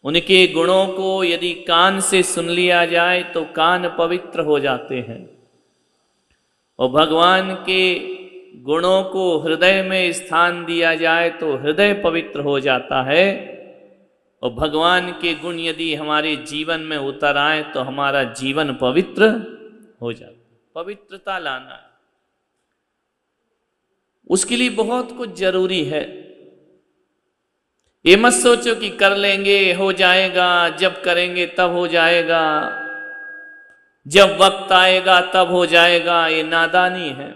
उनके गुणों को यदि कान से सुन लिया जाए तो कान पवित्र हो जाते हैं, और भगवान के गुणों को हृदय में स्थान दिया जाए तो हृदय पवित्र हो जाता है। और भगवान के गुण यदि हमारे जीवन में उतर आए तो हमारा जीवन पवित्र हो जाता है। पवित्रता लाना है, उसके लिए बहुत कुछ जरूरी है। ये मत सोचो कि कर लेंगे हो जाएगा, जब करेंगे तब हो जाएगा, जब वक्त आएगा तब हो जाएगा, ये नादानी है।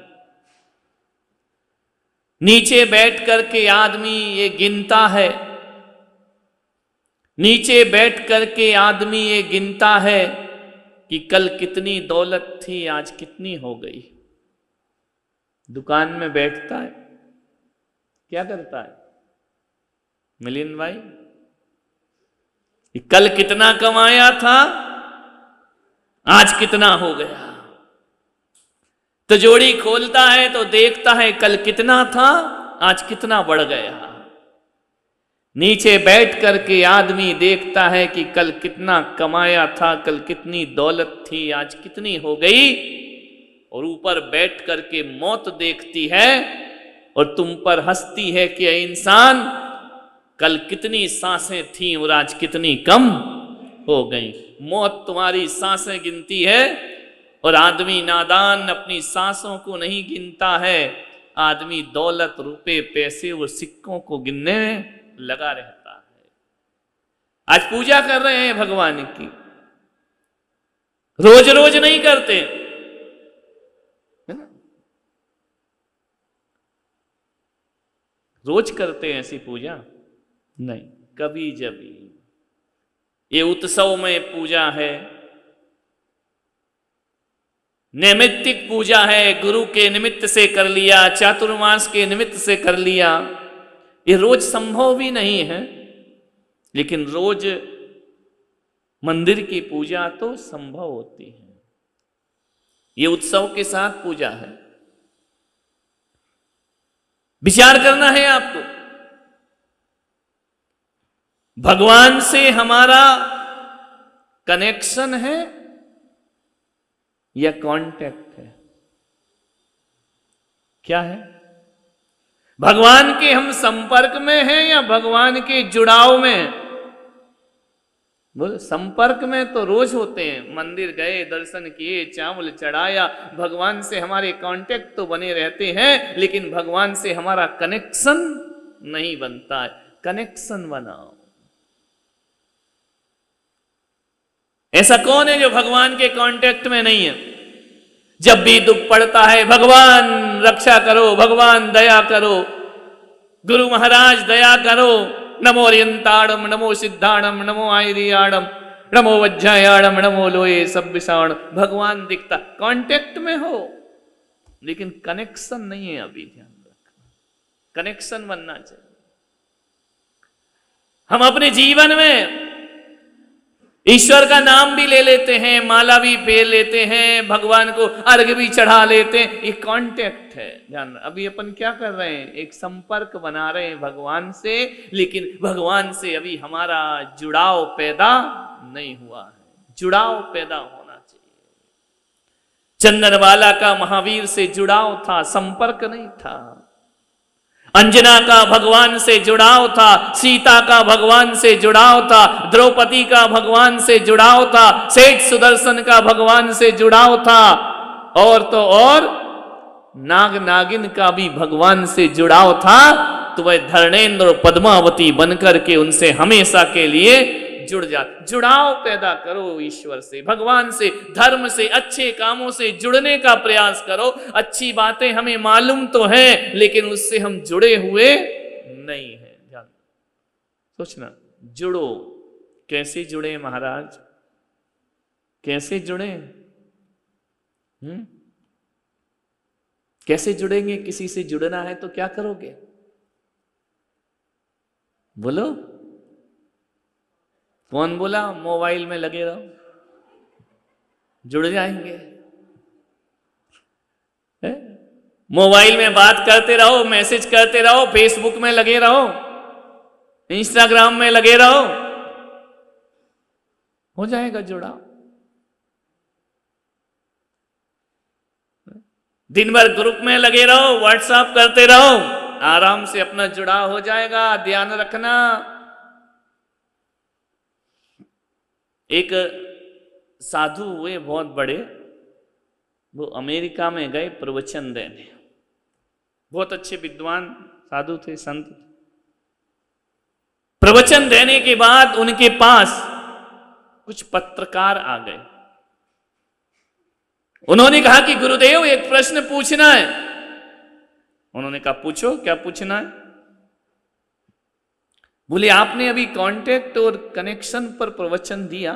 नीचे बैठ करके आदमी ये गिनता है, नीचे बैठ करके आदमी ये गिनता है कि कल कितनी दौलत थी, आज कितनी हो गई। दुकान में बैठता है, क्या करता है मिलिंद भाई? कल कितना कमाया था, आज कितना हो गया। तिजोरी खोलता है तो देखता है कल कितना था, आज कितना बढ़ गया। नीचे बैठ करके आदमी देखता है कि कल कितना कमाया था, कल कितनी दौलत थी, आज कितनी हो गई। और ऊपर बैठ करके मौत देखती है और तुम पर हंसती है कि इंसान कल कितनी सांसें थीं और आज कितनी कम हो गई। मौत तुम्हारी सांसें गिनती है और आदमी नादान अपनी सांसों को नहीं गिनता है। आदमी दौलत, रुपए, पैसे और सिक्कों को गिनने में लगा रहता है। आज पूजा कर रहे हैं भगवान की, रोज रोज नहीं करते, है ना? रोज करते हैं ऐसी पूजा नहीं, कभी जभी। ये उत्सव में पूजा है, नैमित्तिक पूजा है, गुरु के निमित्त से कर लिया, चातुर्मास के निमित्त से कर लिया। ये रोज संभव भी नहीं है, लेकिन रोज मंदिर की पूजा तो संभव होती है। ये उत्सव के साथ पूजा है। विचार करना है आपको, भगवान से हमारा कनेक्शन है या कांटेक्ट है? क्या है? भगवान के हम संपर्क में हैं या भगवान के जुड़ाव में? बोलो, संपर्क में तो रोज होते हैं, मंदिर गए, दर्शन किए, चावल चढ़ाया, भगवान से हमारे कांटेक्ट तो बने रहते हैं, लेकिन भगवान से हमारा कनेक्शन नहीं बनता है। कनेक्शन बनाओ। ऐसा कौन है जो भगवान के कांटेक्ट में नहीं है? जब भी दुख पड़ता है, भगवान रक्षा करो, भगवान दया करो, गुरु महाराज दया करो, नमो अर्यंताड़म, नमो सिद्धाणम, नमो आयरियाणम, नमो वज्रायाणम, नमो लोये सब्बिसाण। भगवान दिखता, कांटेक्ट में हो लेकिन कनेक्शन नहीं है। अभी ध्यान रखना, कनेक्शन बनना चाहिए। हम अपने जीवन में ईश्वर का नाम भी ले लेते हैं, माला भी फेर लेते हैं, भगवान को अर्घ भी चढ़ा लेते हैं, ये कांटेक्ट है। ध्यान, अभी अपन क्या कर रहे हैं? एक संपर्क बना रहे हैं भगवान से, लेकिन भगवान से अभी हमारा जुड़ाव पैदा नहीं हुआ है। जुड़ाव पैदा होना चाहिए। चंदनवाला का महावीर से जुड़ाव था, संपर्क नहीं था। अंजना का भगवान से जुड़ाव था, सीता का भगवान से जुड़ाव था, द्रौपदी का भगवान से जुड़ाव था, सेठ सुदर्शन का भगवान से जुड़ाव था, और तो और नाग नागिन का भी भगवान से जुड़ाव था। तो वह धर्णेन्द्र और पद्मावती बनकर के उनसे हमेशा के लिए जुड़ जा। जुड़ाव पैदा करो ईश्वर से, भगवान से, धर्म से, अच्छे कामों से जुड़ने का प्रयास करो। अच्छी बातें हमें मालूम तो है, लेकिन उससे हम जुड़े हुए नहीं है। ध्यान सोचना, जुड़ो। कैसे जुड़े महाराज? कैसे जुड़े? कैसे जुड़ेंगे? किसी से जुड़ना है तो क्या करोगे? बोलो, कौन बोला? मोबाइल में लगे रहो, जुड़ जाएंगे। मोबाइल में बात करते रहो, मैसेज करते रहो, फेसबुक में लगे रहो, इंस्टाग्राम में लगे रहो, हो जाएगा जुड़ाव। दिन भर ग्रुप में लगे रहो, व्हाट्सएप करते रहो, आराम से अपना जुड़ाव हो जाएगा। ध्यान रखना। एक साधु हुए बहुत बड़े, वो अमेरिका में गए प्रवचन देने। बहुत अच्छे विद्वान साधु थे, संत। प्रवचन देने के बाद उनके पास कुछ पत्रकार आ गए। उन्होंने कहा कि गुरुदेव एक प्रश्न पूछना है। उन्होंने कहा पूछो, क्या पूछना है? बोले आपने अभी कांटेक्ट और कनेक्शन पर प्रवचन दिया,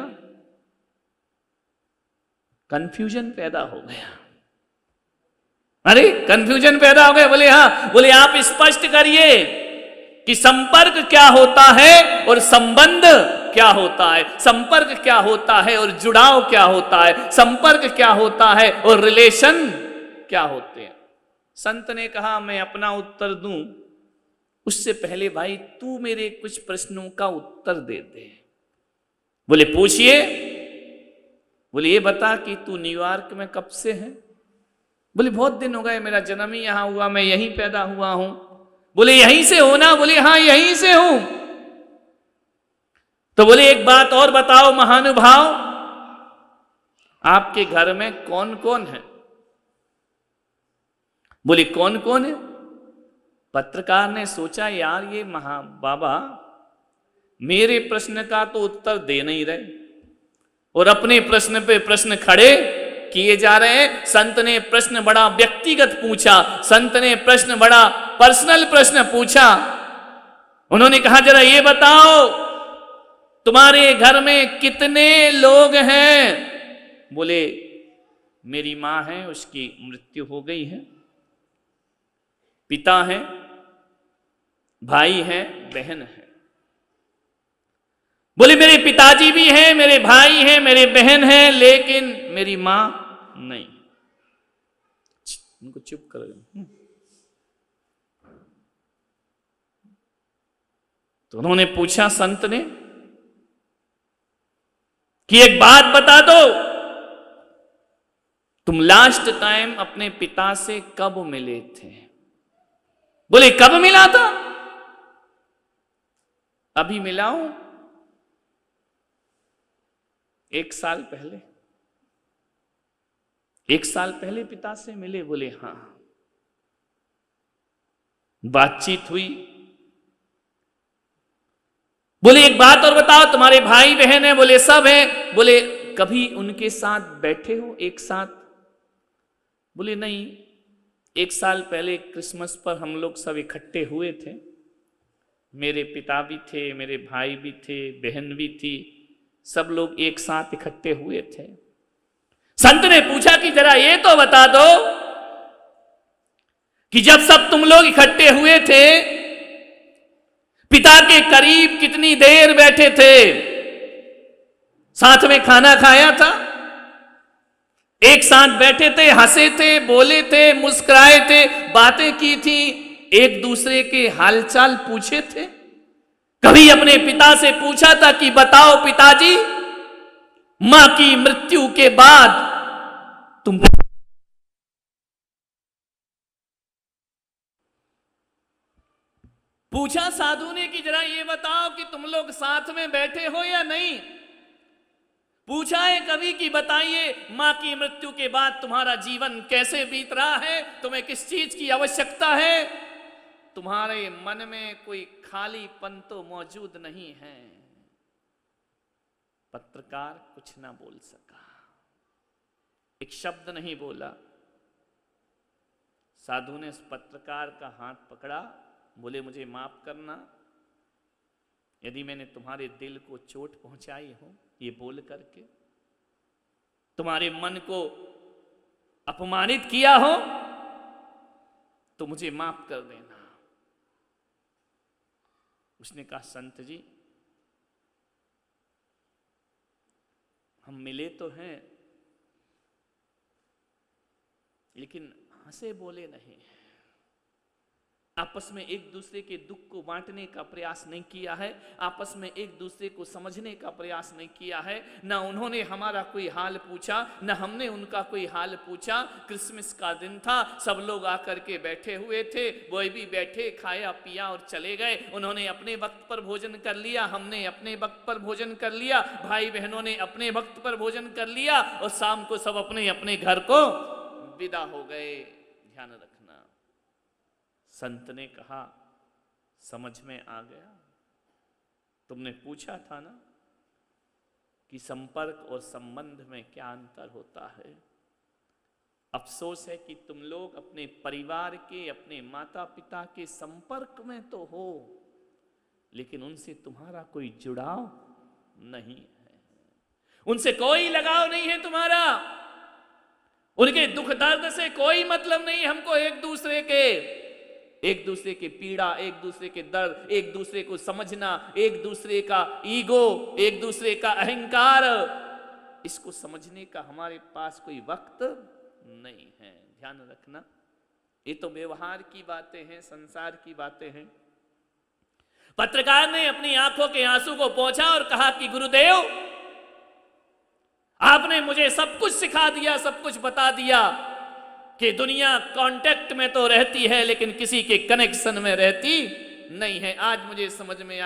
कंफ्यूजन पैदा हो गया। अरे कंफ्यूजन पैदा हो गया? बोले हाँ। बोले आप स्पष्ट करिए कि संपर्क क्या होता है और संबंध क्या होता है, संपर्क क्या होता है और जुड़ाव क्या होता है, संपर्क क्या होता है और रिलेशन क्या होते हैं। संत ने कहा मैं अपना उत्तर दूं, उससे पहले भाई तू मेरे कुछ प्रश्नों का उत्तर दे दे। बोले पूछिए। बोले ये बता कि तू न्यूयॉर्क में कब से है? बोले बहुत दिन हो गए, मेरा जन्म ही यहां हुआ, मैं यहीं पैदा हुआ हूं। बोले यहीं से हो ना? बोले हाँ यहीं से हूं। तो बोले एक बात और बताओ महानुभाव, आपके घर में कौन कौन है? बोले कौन कौन है? पत्रकार ने सोचा यार ये बाबा मेरे प्रश्न का तो उत्तर दे नहीं रहे और अपने प्रश्न पे प्रश्न खड़े किए जा रहे हैं। संत ने प्रश्न बड़ा व्यक्तिगत पूछा, संत ने प्रश्न बड़ा पर्सनल प्रश्न पूछा। उन्होंने कहा जरा ये बताओ तुम्हारे घर में कितने लोग हैं? बोले मेरी मां है, उसकी मृत्यु हो गई है, पिता है, भाई है, बहन है। बोले मेरे पिताजी भी हैं, मेरे भाई हैं, मेरे बहन हैं, लेकिन मेरी मां नहीं। उनको चुप कर। तो उन्होंने पूछा संत ने कि एक बात बता दो, तुम लास्ट टाइम अपने पिता से कब मिले थे? बोले कब मिला था? अभी मिला हूं, 1 साल पहले। 1 साल पहले पिता से मिले? बोले हां। बातचीत हुई? बोले एक बात और बताओ, तुम्हारे भाई बहन है? बोले सब हैं। बोले कभी उनके साथ बैठे हो एक साथ? बोले नहीं, 1 साल पहले क्रिसमस पर हम लोग सब इकट्ठे हुए थे, मेरे पिता भी थे, मेरे भाई भी थे, बहन भी थी, सब लोग एक साथ इकट्ठे हुए थे। संत ने पूछा कि जरा ये तो बता दो कि जब सब तुम लोग इकट्ठे हुए थे, पिता के करीब कितनी देर बैठे थे? साथ में खाना खाया था? एक साथ बैठे थे, हंसे थे, बोले थे, मुस्कुराए थे, बातें की थी, एक दूसरे के हालचाल पूछे थे? कभी अपने पिता से पूछा था कि बताओ पिताजी, मां की मृत्यु के बाद तुम पूछा साधु ने कि जरा ये बताओ कि तुम लोग साथ में बैठे हो या नहीं? पूछा है कभी कि बताइए मां की मृत्यु के बाद तुम्हारा जीवन कैसे बीत रहा है, तुम्हें किस चीज की आवश्यकता है, तुम्हारे मन में कोई खालीपन तो मौजूद नहीं है? पत्रकार कुछ ना बोल सका, एक शब्द नहीं बोला। साधु ने उस पत्रकार का हाथ पकड़ा, बोले मुझे माफ करना यदि मैंने तुम्हारे दिल को चोट पहुंचाई हो, ये बोल करके तुम्हारे मन को अपमानित किया हो तो मुझे माफ कर देना। उसने कहा संत जी हम मिले तो हैं, लेकिन हंसे बोले नहीं, आपस में एक दूसरे के दुख को बांटने का प्रयास नहीं किया है, आपस में एक दूसरे को समझने का प्रयास नहीं किया है। ना उन्होंने हमारा कोई हाल पूछा, ना हमने उनका कोई हाल पूछा। क्रिसमस का दिन था, सब लोग आकर के बैठे हुए थे, वो भी बैठे, खाया पिया और चले गए। उन्होंने अपने वक्त पर भोजन कर लिया, हमने अपने वक्त पर भोजन कर लिया, भाई बहनों ने अपने वक्त पर भोजन कर लिया और शाम को सब अपने अपने घर को विदा हो गए। ध्यान रखना। संत ने कहा, समझ में आ गया? तुमने पूछा था ना कि संपर्क और संबंध में क्या अंतर होता है। अफसोस है कि तुम लोग अपने परिवार के, अपने माता पिता के संपर्क में तो हो, लेकिन उनसे तुम्हारा कोई जुड़ाव नहीं है, उनसे कोई लगाव नहीं है तुम्हारा, उनके दुख दर्द से कोई मतलब नहीं। हमको एक दूसरे के पीड़ा, एक दूसरे के दर्द, एक दूसरे को समझना, एक दूसरे का ईगो, एक दूसरे का अहंकार, इसको समझने का हमारे पास कोई वक्त नहीं है। ध्यान रखना, ये तो व्यवहार की बातें हैं, संसार की बातें हैं। पत्रकार ने अपनी आंखों के आंसू को पोंछा और कहा कि गुरुदेव, आपने मुझे सब कुछ सिखा दिया, सब कुछ बता दिया कि दुनिया कांटेक्ट में तो रहती है लेकिन किसी के कनेक्शन में रहती नहीं है। आज मुझे समझ में